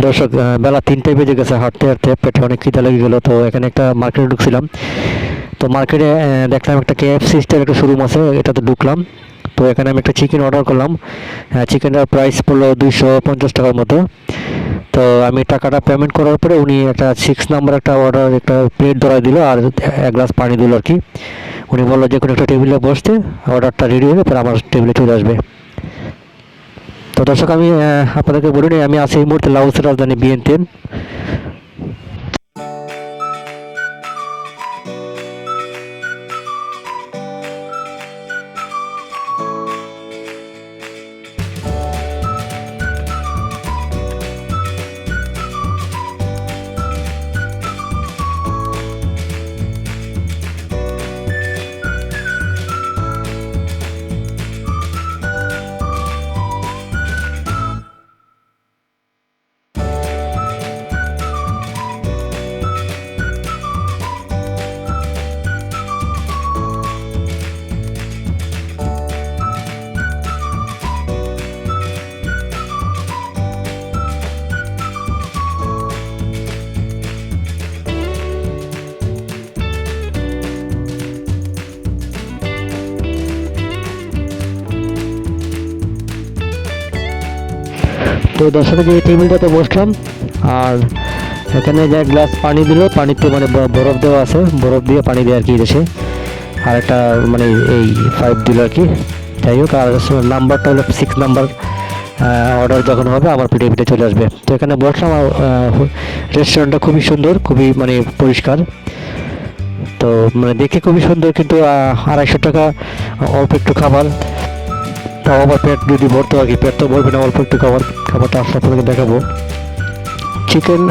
দর্শক, বেলা 3টায় বেজে গেছে। হাঁটতে হাঁটতে পেটে অনেক খিদে লেগে গেলো, তো এখানে একটা মার্কেটে ঢুকছিলাম। তো মার্কেটে দেখলাম একটা KFC স্টাইল একটা শোরুম আছে, এটাতে ঢুকলাম। তো এখানে আমি একটা চিকেন অর্ডার করলাম। চিকেনের প্রাইস পড়লো 250 টাকার মতো। তো আমি টাকাটা পেমেন্ট করার পরে উনি একটা 6 নাম্বার একটা অর্ডার, একটা প্লেট ধরাই দিল আর 1 গ্লাস পানি দিল আর কি। উনি বললো যে কোনো একটা টেবিলে বসতে, অর্ডারটা রেডি হলে পরে আমার টেবিলে চলে আসবে। তো দর্শক, আমি আপনাদেরকে বলি নি, আমি আছি এই মুহূর্তে লাওসের রাজধানী ভিয়েন্তিয়ান। তো দর্শক, যে টেবিলটাতে বসলাম আর এখানে যে গ্লাস পানি দিল, পানিতে মানে বরফ দেওয়া আছে, বরফ দিয়ে পানি দেয় আর কি দেশে। আর একটা মানে এই 5 দিল আর কি। যাই হোক, আর নাম্বারটা হলো 6 নাম্বার। অর্ডার যখন হবে আমার পিঠে পিঠে চলে আসবে। তো এখানে বসলাম। রেস্টুরেন্টটা খুবই সুন্দর, খুবই মানে পরিষ্কার। তো মানে দেখে খুবই সুন্দর, কিন্তু 250 টাকা অল্প একটু খাবার। তাও আবার পেট যদি ভরতো আর কি, পেট তো ভরবে না, অল্প একটু খাবারটা আসলে আপনাদেরকে দেখাবো। চিকেন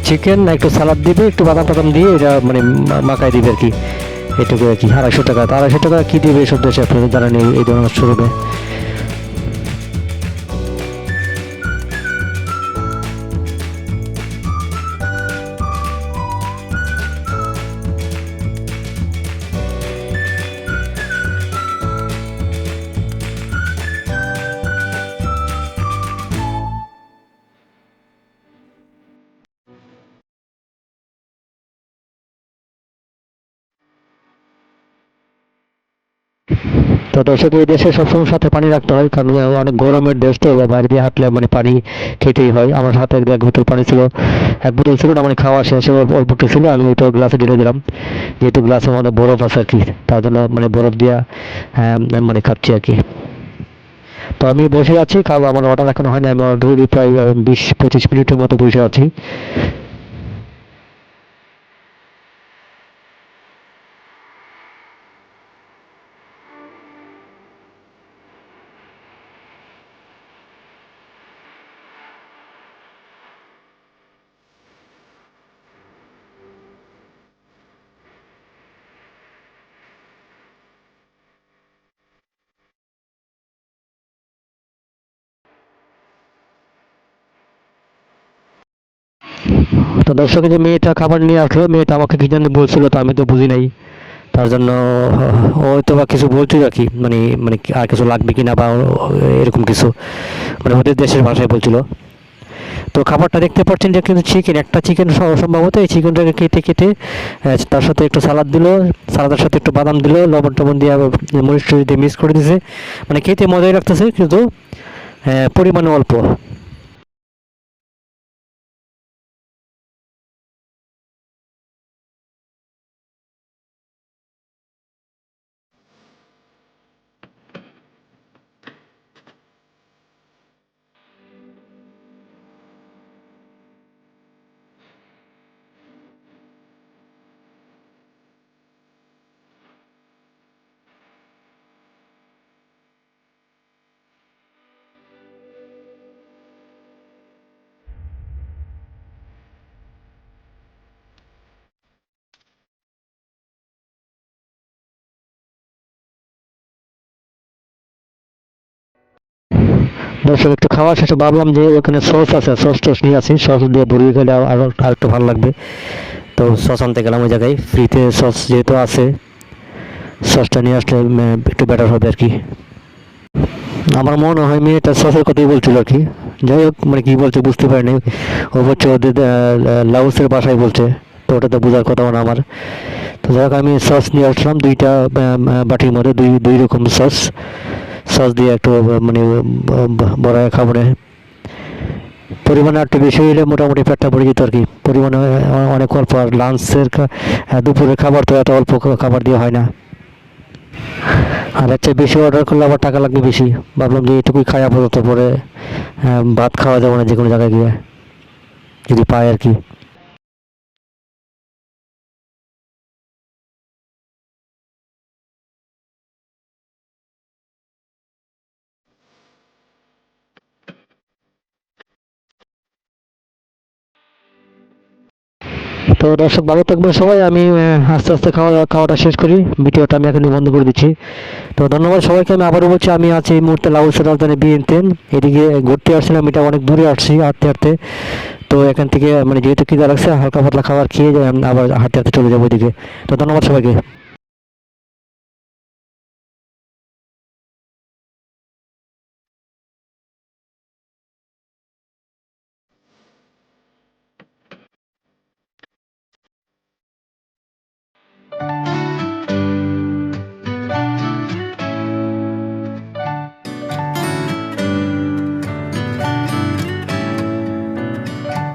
চিকেন একটু সালাদ দিবে, একটু বাদাম টাদাম দিয়ে এটা মানে মাখাই দিবে আর কি। এটুকু আর কি। 250 টাকা। 250 টাকা কী দিবে এসব দেশে, আপনাদের জানা নেই এই ধরনের শোরুমে। তো দর্শক, এই দেশে সবসময় সাথে পানি রাখতে হয়, কারণ অনেক গরমের দেশ, তো বাইরে দিয়ে হাঁটলে মানে পানি খেতেই হয়। আমার সাথে 1 বোতল পানি ছিল। 1 বোতল ছিল না, মানে খাওয়া শেষে অল্প একটু ছিল, আমি ওইটা গ্লাসে ঢেলে দিলাম। যেহেতু গ্লাসে মানে বরফ আছে আর কি, তার জন্য মানে বরফ দিয়া মানে খাচ্ছি আর কি। তো আমি বসে আছি, খাবো। আমার অর্ডার এখনো হয়নি, আমি অলরেডি প্রায় 20-25 মিনিটের মতো বসে আছি। তো দর্শক, যে মেয়েটা খাবার নিয়ে আসলো, মেয়েটা আমাকে কি জানি বলছিল, তো আমি তো বুঝি নাই। তার জন্য হয়তো বা কিছু বলছিল আর কি, মানে মানে আর কিছু লাগবে কিনা বা এরকম কিছু, মানে ওদের দেশের ভাষায় বলছিল। তো খাবারটা দেখতে পাচ্ছেন যে কিন্তু চিকেন, একটা চিকেন সম্ভবত। এই চিকেনটাকে কেটে কেটে তার সাথে একটু সালাদ দিল, সালাদের সাথে একটু বাদাম দিল, লবণ টবণ দিয়ে মরিচ টরিচ দিয়ে মিক্স করে দিছে। মানে খেতে মজাই লাগতেছে, কিন্তু পরিমাণে অল্প। দর্শক, একটু খাওয়া শেষে ভাবলাম যে ওখানে সস আছে, সস টস নিয়ে আসি, সস দিয়ে ভরিয়ে খেলে আর একটু ভালো লাগবে। তো সস আনতে গেলাম ওই জায়গায়, ফ্রিতে সস যেহেতু আছে, সসটা নিয়ে আসলে একটু বেটার হবে আর কি। আমার মনে হয় মেয়েটা সসের কথাই বলছিল আর কি। যাই হোক মানে কি বলছে বুঝতে পারিনি। ও বলছে ওদের লাউসের ভাষায় বলছে, তো ওটা তো বোঝার কথা না আমার। তো যাই হোক আমি সস নিয়ে আসলাম দুইটা বাটির মধ্যে, দুই দুই রকম সস। সস দিয়ে একটু মানে বড়ায় খাবো না। পরিমাণে একটু বেশি হলে মোটামুটি পেটটা ভরে যেত আর কি, পরিমাণে অনেক অল্প। আর লাঞ্চের দুপুরের খাবার তো এত অল্প খাবার দিয়ে হয় না। আর একটা বেশি অর্ডার করলে আবার টাকা লাগবে বেশি। ভাবলাম যে এটুকুই খাই আপাতত, পরে ভাত খাওয়া যাবে না যে কোনো জায়গায় গিয়ে, যদি পাই আর কি। তো দর্শক ভালো থাকবেন সবাই। আমি আস্তে আস্তে খাওয়াটা শেষ করি, ভিডিওটা আমি এখনই বন্ধ করে দিচ্ছি। তো ধন্যবাদ সবাইকে। আমি আবারও বলছি, আমি আছি এই মুহূর্তে লাউসের রাজধানী ভিয়েন্তেন। এদিকে ঘুরতে আসছিলাম, এটা অনেক দূরে আসছি হাঁটতে হাঁটতে। তো এখান থেকে মানে যেহেতু খিদা লাগছে, হালকা পাতলা খাবার খেয়ে আবার হাঁটতে হাঁটতে চলে যাবো ওইদিকে। তো ধন্যবাদ সবাইকে।